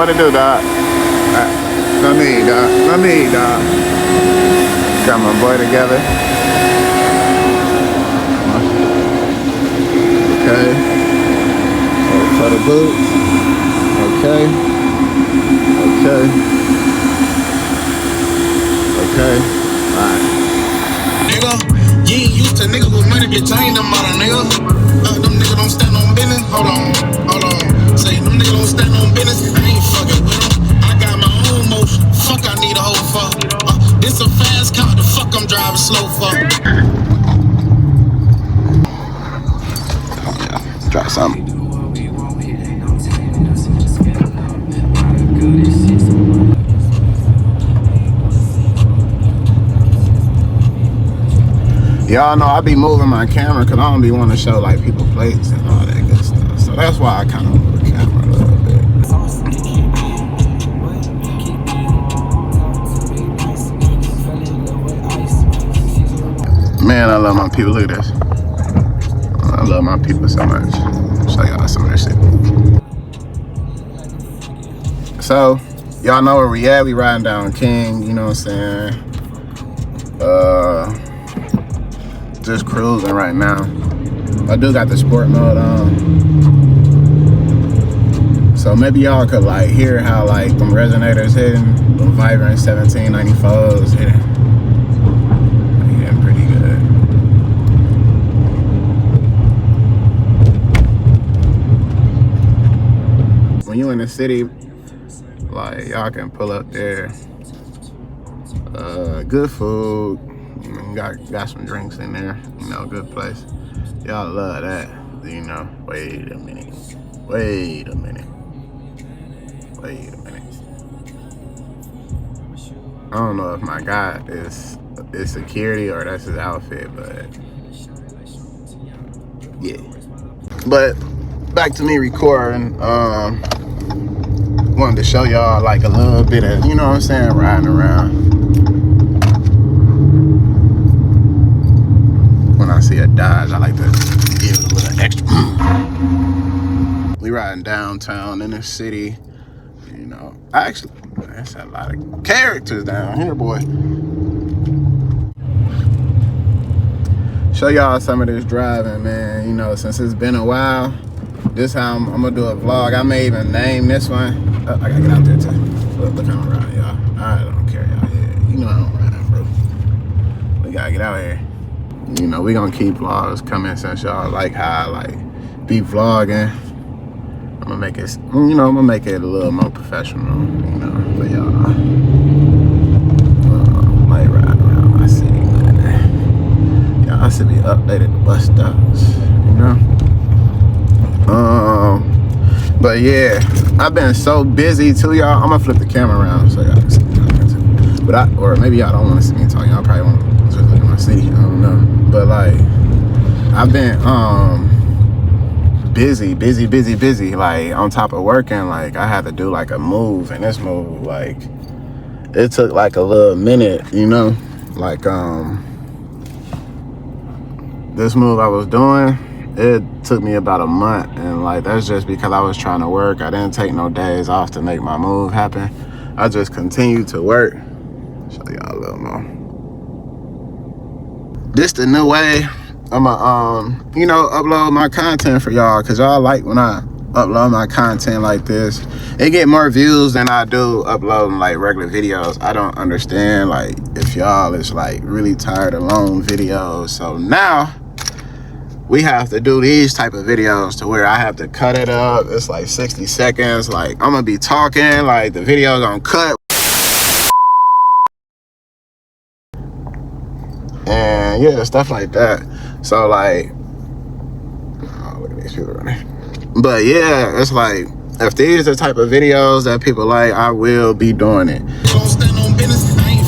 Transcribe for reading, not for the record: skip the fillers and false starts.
what to do, dog. Let me, dog. Got my boy together. Okay. For the boots. Okay. Alright. Nigga, you ain't used to niggas with money, bitch. I ain't them out of nigga. Them niggas don't stand on business. Hold on. Say, them niggas don't stand on business. I ain't fucking with them. I got my own motion. Fuck, I need a hoe for. This a fast car. The fuck I'm driving slow for. Yeah, try something. Y'all know I be moving my camera because I don't be wanting to show like people plates and all that good stuff. So that's why I kind of move the camera a little bit. Man, I love my people. Look at this. I love my people so much. Show y'all some of this shit. So, y'all know where we at. We riding down King, you know what I'm saying? Just cruising right now. I do got the sport mode on. So maybe y'all could like hear how like them resonators hitting, them vibrant 1794s hitting. Hitting pretty good. When you in the city, like y'all can pull up there. Good food. Got some drinks in there, you know, good place. Y'all love that, you know. Wait a minute. I don't know if my guy is security or that's his outfit, but yeah. But back to me recording. Wanted to show y'all like a little bit of, you know what I'm saying, riding around. When I see a Dodge, I like to give it a little extra. We riding downtown in the city, you know. Actually, there's a lot of characters down here, boy. Show y'all some of this driving, man. You know, since it's been a while, this how I'm gonna do a vlog. I may even name this one. I gotta get out there too. Look how I'm riding, y'all. I don't care, y'all. Yeah, you know I don't ride, bro. We gotta get out here. You know, we gonna keep vlogs coming since y'all like how I like be vlogging. I'm gonna make it, you know, I'm gonna make it a little more professional, you know, for y'all. Like riding around my city, man. Y'all should be updated the bus stops, you know. But yeah, I've been so busy too, y'all. I'm gonna flip the camera around so y'all can see me talking too. But or maybe y'all don't want to see me talking. Y'all probably want to just look at my city. I don't know. But like, I've been busy. Like on top of working, like I had to do like a move, and this move, like it took like a little minute, you know. Like this move I was doing, it took me about a month, and like that's just because I was trying to work. I didn't take no days off to make my move happen. I just continued to work. Show y'all a little more. This the new way I'ma you know, upload my content for y'all, cause y'all like when I upload my content like this. It get more views than I do uploading like regular videos. I don't understand like if y'all is like really tired of long videos. So now we have to do these type of videos to where I have to cut it up. It's like 60 seconds. Like I'm gonna be talking, like the video gonna cut. And yeah, stuff like that. So like, oh, look at these people running. But yeah, it's like, if these are the type of videos that people like, I will be doing it. Don't stand on business. I ain't